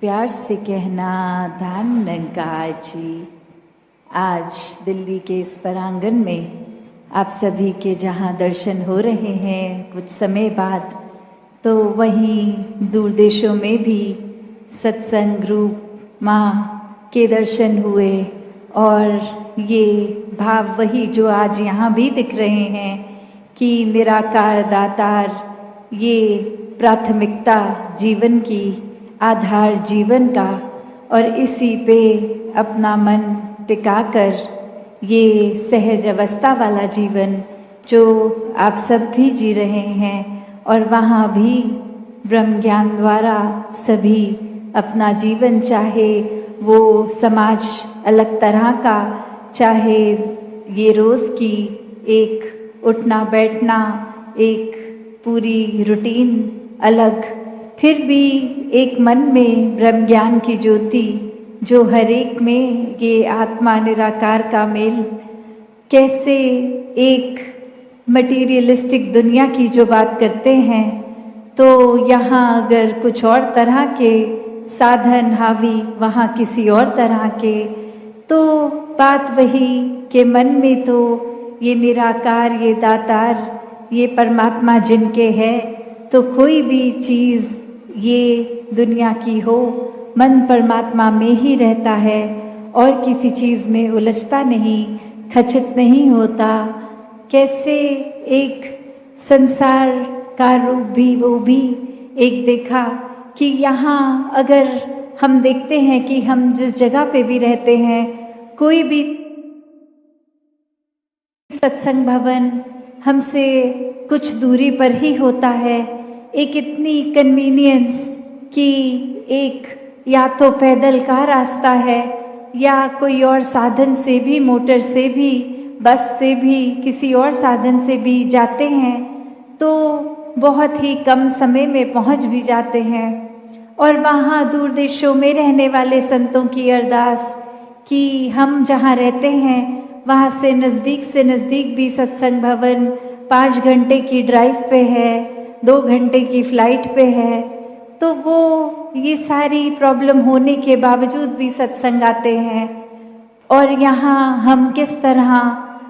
प्यार से कहना धान जी। आज दिल्ली के इस प्रांगण में आप सभी के जहाँ दर्शन हो रहे हैं कुछ समय बाद, तो वहीं दूर देशों में भी सत्संग रूप माँ के दर्शन हुए। और ये भाव वही जो आज यहाँ भी दिख रहे हैं कि निराकार दातार ये प्राथमिकता जीवन की, आधार जीवन का, और इसी पे अपना मन टिकाकर ये सहज अवस्था वाला जीवन जो आप सब भी जी रहे हैं, और वहाँ भी ब्रह्म ज्ञान द्वारा सभी अपना जीवन, चाहे वो समाज अलग तरह का, चाहे ये रोज़ की एक उठना बैठना, एक पूरी रूटीन अलग, फिर भी एक मन में ब्रह्म ज्ञान की ज्योति जो हर एक में ये आत्मा निराकार का मेल, कैसे एक मटीरियलिस्टिक दुनिया की जो बात करते हैं, तो यहाँ अगर कुछ और तरह के साधन हावी, वहाँ किसी और तरह के, तो बात वही के मन में तो ये निराकार, ये दातार, ये परमात्मा जिनके है, तो कोई भी चीज़ ये दुनिया की हो, मन परमात्मा में ही रहता है और किसी चीज़ में उलझता नहीं, खचित नहीं होता। कैसे एक संसार का रूप भी, वो भी एक देखा कि यहाँ अगर हम देखते हैं कि हम जिस जगह पे भी रहते हैं, कोई भी सत्संग भवन हमसे कुछ दूरी पर ही होता है। एक इतनी कन्वीनियंस कि एक या तो पैदल का रास्ता है या कोई और साधन से भी, मोटर से भी, बस से भी, किसी और साधन से भी जाते हैं तो बहुत ही कम समय में पहुंच भी जाते हैं। और वहाँ दूर देशों में रहने वाले संतों की अरदास कि हम जहाँ रहते हैं वहाँ से नज़दीक भी सत्संग भवन 5 घंटे की ड्राइव पे है, 2 घंटे की फ्लाइट पे है, तो वो ये सारी प्रॉब्लम होने के बावजूद भी सत्संग आते हैं। और यहाँ हम किस तरह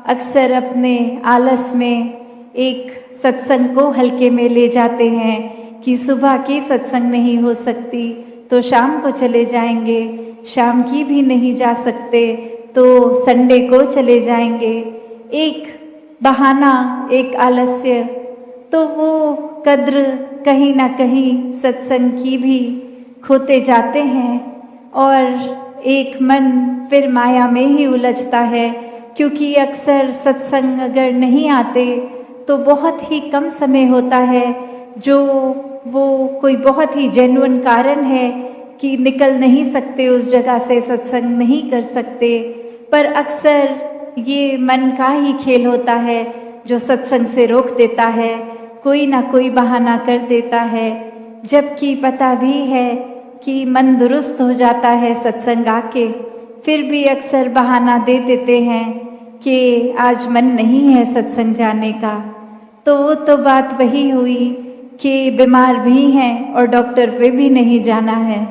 अक्सर अपने आलस में एक सत्संग को हल्के में ले जाते हैं कि सुबह की सत्संग नहीं हो सकती तो शाम को चले जाएंगे, शाम की भी नहीं जा सकते तो संडे को चले जाएंगे। एक बहाना, एक आलस्य, तो वो कद्र कहीं ना कहीं सत्संग की भी खोते जाते हैं। और एक मन फिर माया में ही उलझता है, क्योंकि अक्सर सत्संग अगर नहीं आते तो बहुत ही कम समय होता है जो वो कोई बहुत ही जेन्युइन कारण है कि निकल नहीं सकते उस जगह से, सत्संग नहीं कर सकते। पर अक्सर ये मन का ही खेल होता है जो सत्संग से रोक देता है, कोई ना कोई बहाना कर देता है, जबकि पता भी है कि मन दुरुस्त हो जाता है सत्संग आके, फिर भी अक्सर बहाना दे देते हैं कि आज मन नहीं है सत्संग जाने का। तो वो तो बात वही हुई कि बीमार भी हैं और डॉक्टर पे भी नहीं जाना है।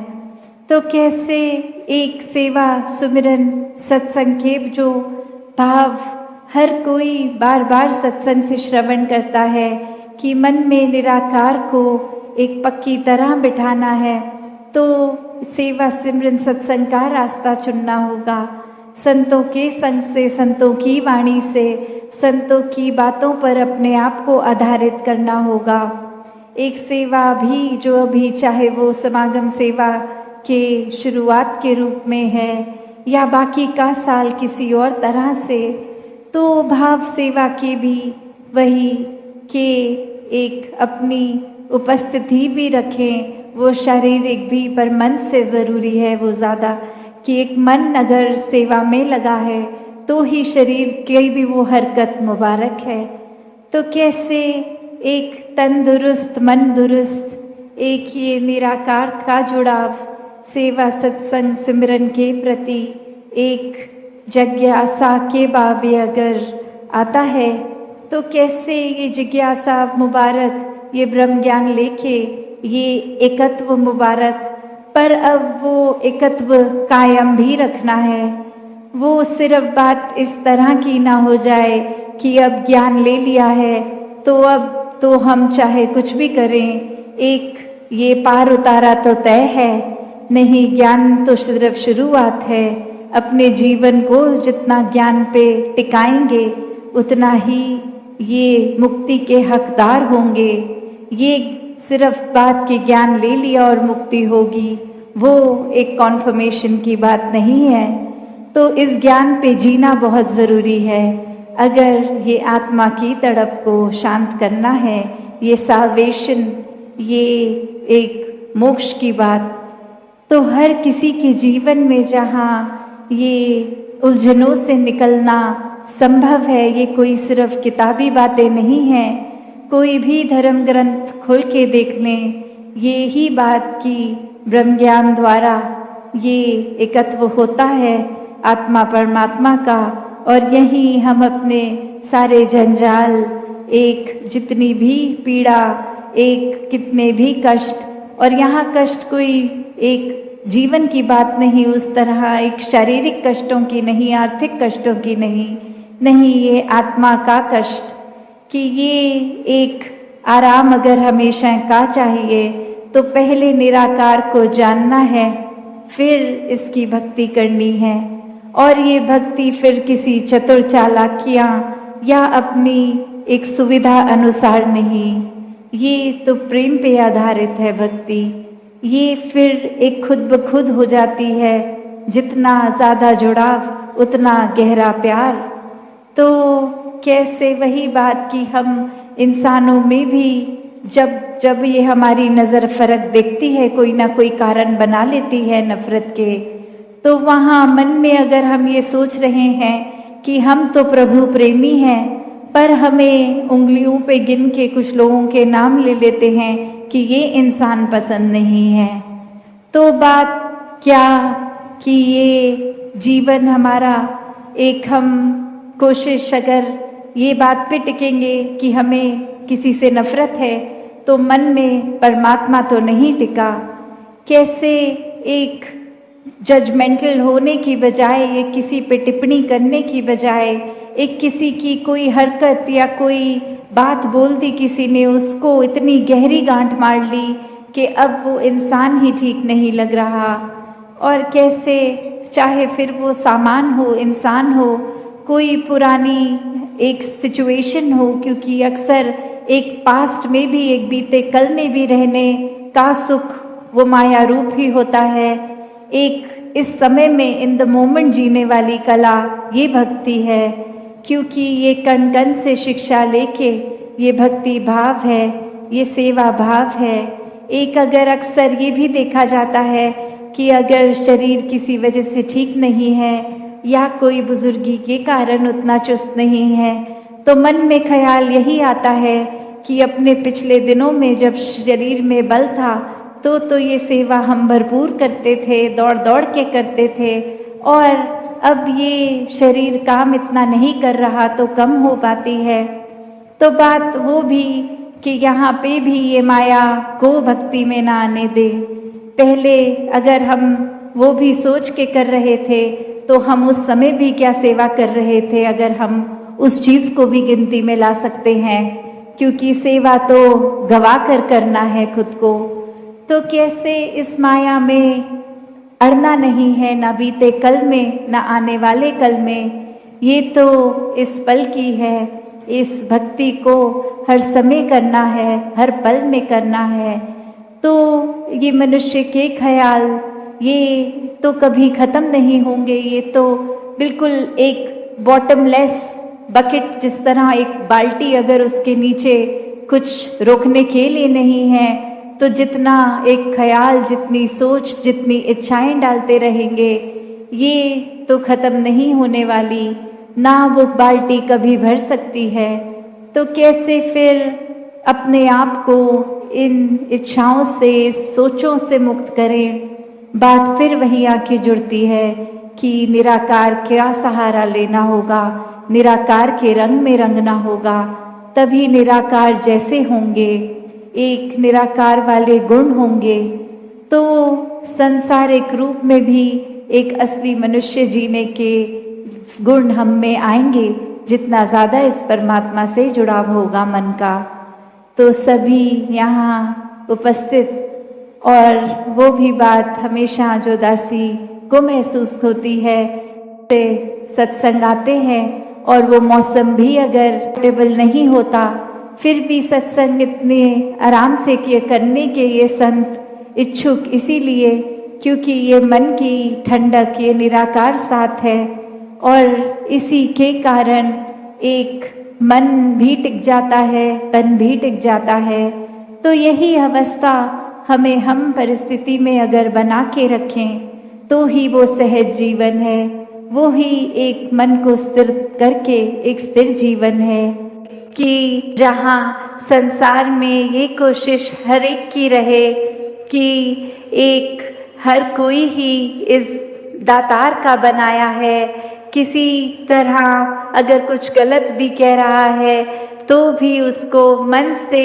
तो कैसे एक सेवा, सुमिरन, सत्संग के जो भाव हर कोई बार बार सत्संग से श्रवण करता है कि मन में निराकार को एक पक्की तरह बिठाना है, तो सेवा, सिमरन, सत्संग का रास्ता चुनना होगा। संतों के संग से, संतों की वाणी से, संतों की बातों पर अपने आप को आधारित करना होगा। एक सेवा भी जो अभी, चाहे वो समागम सेवा के शुरुआत के रूप में है या बाकी का साल किसी और तरह से, तो भाव सेवा की भी वही कि एक अपनी उपस्थिति भी रखें, वो शारीरिक भी, पर मन से ज़रूरी है वो ज़्यादा, कि एक मन अगर सेवा में लगा है तो ही शरीर की भी वो हरकत मुबारक है। तो कैसे एक तन दुरुस्त, मन दुरुस्त, एक ये निराकार का जुड़ाव सेवा, सत्संग, सिमरन के प्रति एक जिज्ञासा के बावे अगर आता है, तो कैसे ये जिज्ञासा मुबारक, ये ब्रह्म ज्ञान लेके, ये एकत्व मुबारक पर अब वो एकत्व कायम भी रखना है। वो सिर्फ बात इस तरह की ना हो जाए कि अब ज्ञान ले लिया है तो अब तो हम चाहे कुछ भी करें, एक ये पार उतारा तो तय है। नहीं, ज्ञान तो सिर्फ शुरुआत है। अपने जीवन को जितना ज्ञान पे टिकाएंगे उतना ही ये मुक्ति के हकदार होंगे। ये सिर्फ बात कि ज्ञान ले लिया और मुक्ति होगी, वो एक कॉन्फर्मेशन की बात नहीं है। तो इस ज्ञान पे जीना बहुत ज़रूरी है। अगर ये आत्मा की तड़प को शांत करना है, ये साल्वेशन, ये एक मोक्ष की बात, तो हर किसी के जीवन में जहाँ ये उलझनों से निकलना संभव है, ये कोई सिर्फ किताबी बातें नहीं हैं। कोई भी धर्म ग्रंथ खोल के देख लें, ये ही बात कि ब्रह्म ज्ञान द्वारा ये एकत्व होता है आत्मा परमात्मा का, और यही हम अपने सारे जंजाल, एक जितनी भी पीड़ा, एक कितने भी कष्ट, और यहाँ कष्ट कोई एक जीवन की बात नहीं, उस तरह एक शारीरिक कष्टों की नहीं, आर्थिक कष्टों की नहीं, ये आत्मा का कष्ट कि ये एक आराम अगर हमेशा का चाहिए तो पहले निराकार को जानना है, फिर इसकी भक्ति करनी है। और ये भक्ति फिर किसी चतुर चालाकियाँ या अपनी एक सुविधा अनुसार नहीं, ये तो प्रेम पे आधारित है भक्ति। ये फिर एक खुद ब खुद हो जाती है, जितना ज़्यादा जुड़ाव उतना गहरा प्यार। तो कैसे वही बात कि हम इंसानों में भी जब ये हमारी नज़र फ़र्क देखती है, कोई ना कोई कारण बना लेती है नफ़रत के, तो वहाँ मन में अगर हम ये सोच रहे हैं कि हम तो प्रभु प्रेमी हैं, पर हमें उंगलियों पे गिन के कुछ लोगों के नाम ले लेते हैं कि ये इंसान पसंद नहीं है, तो बात क्या कि ये जीवन हमारा एक हम कोशिश अगर ये बात पे टिकेंगे कि हमें किसी से नफ़रत है तो मन में परमात्मा तो नहीं टिका। कैसे एक जजमेंटल होने की बजाय, एक किसी पे टिप्पणी करने की बजाय, एक किसी की कोई हरकत या कोई बात बोल दी किसी ने, उसको इतनी गहरी गांठ मार ली कि अब वो इंसान ही ठीक नहीं लग रहा। और कैसे चाहे फिर वो सामान हो, इंसान हो, कोई पुरानी एक सिचुएशन हो, क्योंकि अक्सर एक पास्ट में भी, एक बीते कल में भी रहने का सुख वो माया रूप ही होता है। एक इस समय में इन द मोमेंट जीने वाली कला ये भक्ति है, क्योंकि ये कण कण से शिक्षा लेके ये भक्ति भाव है, ये सेवा भाव है। एक अगर अक्सर ये भी देखा जाता है कि अगर शरीर किसी वजह से ठीक नहीं है या कोई बुजुर्गी के कारण उतना चुस्त नहीं है, तो मन में ख्याल यही आता है कि अपने पिछले दिनों में जब शरीर में बल था तो ये सेवा हम भरपूर करते थे, दौड़ दौड़ के करते थे, और अब ये शरीर काम इतना नहीं कर रहा तो कम हो पाती है। तो बात वो भी कि यहाँ पे भी ये माया को भक्ति में ना आने दे। पहले अगर हम वो भी सोच के कर रहे थे तो हम उस समय भी क्या सेवा कर रहे थे, अगर हम उस चीज़ को भी गिनती में ला सकते हैं, क्योंकि सेवा तो गवा कर करना है खुद को। तो कैसे इस माया में अड़ना नहीं है, ना बीते कल में ना आने वाले कल में, ये तो इस पल की है। इस भक्ति को हर समय करना है, हर पल में करना है। तो ये मनुष्य के ख्याल ये तो कभी ख़त्म नहीं होंगे। ये तो बिल्कुल एक बॉटमलेस बकेट, जिस तरह एक बाल्टी अगर उसके नीचे कुछ रोकने के लिए नहीं है, तो जितना एक ख्याल, जितनी सोच, जितनी इच्छाएं डालते रहेंगे, ये तो ख़त्म नहीं होने वाली, ना वो बाल्टी कभी भर सकती है। तो कैसे फिर अपने आप को इन इच्छाओं से, सोचों से मुक्त करें। बात फिर वही आके जुड़ती है कि निराकार का सहारा लेना होगा, निराकार के रंग में रंगना होगा, तभी निराकार जैसे होंगे, एक निराकार वाले गुण होंगे। तो तो संसारिक रूप में भी एक असली मनुष्य जीने के गुण हम में आएंगे जितना ज़्यादा इस परमात्मा से जुड़ाव होगा मन का। तो सभी यहाँ उपस्थित और वो भी बात हमेशा जो दासी को महसूस होती है, से सत्संग आते हैं और वो मौसम भी अगर टेबल नहीं होता फिर भी सत्संग इतने आराम से किए करने के ये संत इच्छुक इसीलिए क्योंकि ये मन की ठंडक, ये निराकार साथ है और इसी के कारण एक मन भी टिक जाता है, तन भी टिक जाता है। तो यही अवस्था हमें हम परिस्थिति में अगर बना के रखें तो ही वो सहज जीवन है, वो ही एक मन को स्थिर करके एक स्थिर जीवन है कि जहाँ संसार में ये कोशिश हर एक की रहे कि एक हर कोई ही इस दातार का बनाया है, किसी तरह अगर कुछ गलत भी कह रहा है तो भी उसको मन से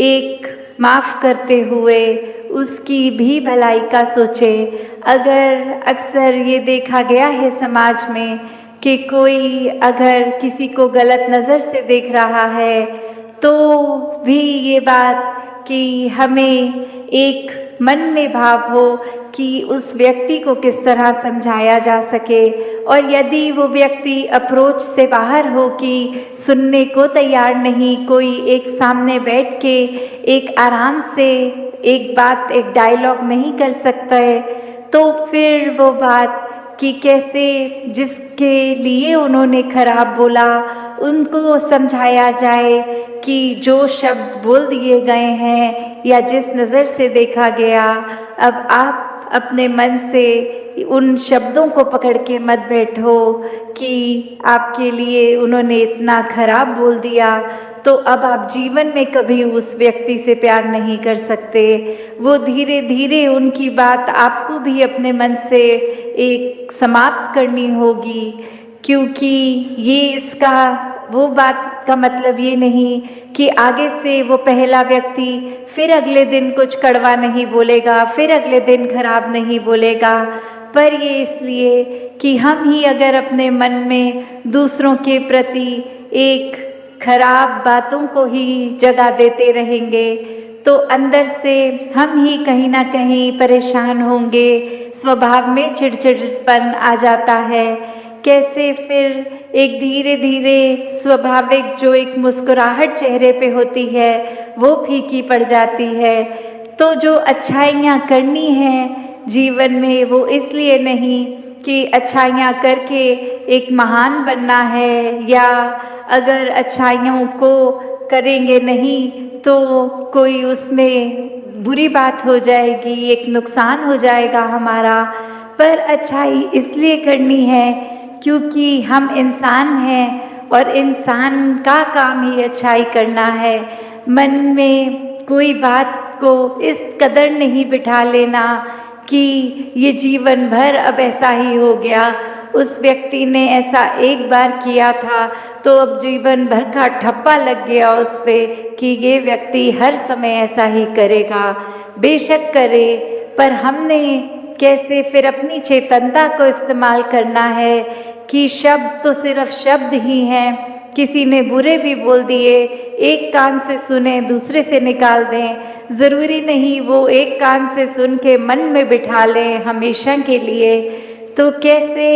एक माफ़ करते हुए उसकी भी भलाई का सोचे। अगर अक्सर ये देखा गया है समाज में कि कोई अगर किसी को गलत नज़र से देख रहा है तो भी ये बात कि हमें एक मन में भाव हो कि उस व्यक्ति को किस तरह समझाया जा सके, और यदि वो व्यक्ति अप्रोच से बाहर हो कि सुनने को तैयार नहीं, कोई एक सामने बैठ के एक आराम से एक बात, एक डायलॉग नहीं कर सकता है, तो फिर वो बात कि कैसे जिसके लिए उन्होंने खराब बोला उनको समझाया जाए कि जो शब्द बोल दिए गए हैं या जिस नज़र से देखा गया, अब आप अपने मन से उन शब्दों को पकड़ के मत बैठो कि आपके लिए उन्होंने इतना खराब बोल दिया तो अब आप जीवन में कभी उस व्यक्ति से प्यार नहीं कर सकते। वो धीरे धीरे उनकी बात आपको भी अपने मन से एक समाप्त करनी होगी, क्योंकि ये इसका वो बात का मतलब ये नहीं कि आगे से वो पहला व्यक्ति फिर अगले दिन कुछ कड़वा नहीं बोलेगा, फिर अगले दिन खराब नहीं बोलेगा, पर ये इसलिए कि हम ही अगर अपने मन में दूसरों के प्रति एक खराब बातों को ही जगह देते रहेंगे तो अंदर से हम ही कहीं ना कहीं परेशान होंगे, स्वभाव में चिड़चिड़पन आ जाता है। कैसे फिर एक धीरे धीरे स्वाभाविक जो एक मुस्कुराहट चेहरे पे होती है वो फीकी पड़ जाती है। तो जो अच्छाइयाँ करनी हैं जीवन में वो इसलिए नहीं कि अच्छाइयाँ करके एक महान बनना है, या अगर अच्छाइयों को करेंगे नहीं तो कोई उसमें बुरी बात हो जाएगी, एक नुकसान हो जाएगा हमारा, पर अच्छाई इसलिए करनी है क्योंकि हम इंसान हैं और इंसान का काम ही अच्छाई करना है। मन में कोई बात को इस कदर नहीं बिठा लेना कि ये जीवन भर अब ऐसा ही हो गया, उस व्यक्ति ने ऐसा एक बार किया था तो अब जीवन भर का ठप्पा लग गया उस पे कि ये व्यक्ति हर समय ऐसा ही करेगा। बेशक करे, पर हमने कैसे फिर अपनी चेतनता को इस्तेमाल करना है कि शब्द तो सिर्फ शब्द ही हैं, किसी ने बुरे भी बोल दिए, एक कान से सुने दूसरे से निकाल दें, ज़रूरी नहीं वो एक कान से सुन के मन में बिठा लें हमेशा के लिए। तो कैसे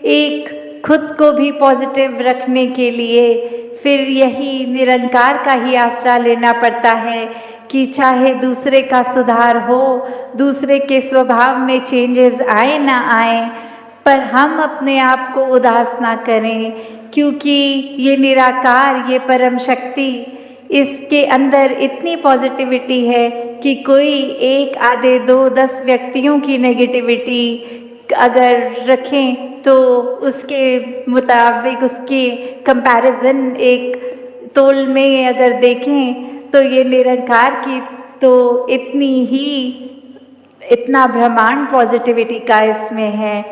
एक खुद को भी पॉजिटिव रखने के लिए फिर यही निरंकार का ही आसरा लेना पड़ता है कि चाहे दूसरे का सुधार हो, दूसरे के स्वभाव में चेंजेस आए ना आए, पर हम अपने आप को उदास ना करें, क्योंकि ये निराकार, ये परम शक्ति, इसके अंदर इतनी पॉजिटिविटी है कि कोई एक आधे 2-10 व्यक्तियों की नेगेटिविटी अगर रखें तो उसके मुताबिक उसकी कंपैरिजन एक तोल में अगर देखें तो ये निरंकार की तो इतना ब्रह्मांड पॉजिटिविटी का इसमें है।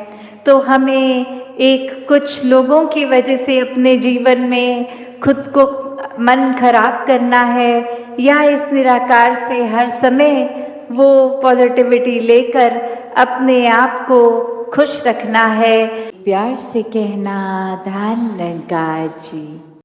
तो हमें एक कुछ लोगों की वजह से अपने जीवन में खुद को मन खराब करना है या इस निराकार से हर समय वो पॉजिटिविटी लेकर अपने आप को खुश रखना है। प्यार से कहना धन निरंकार जी।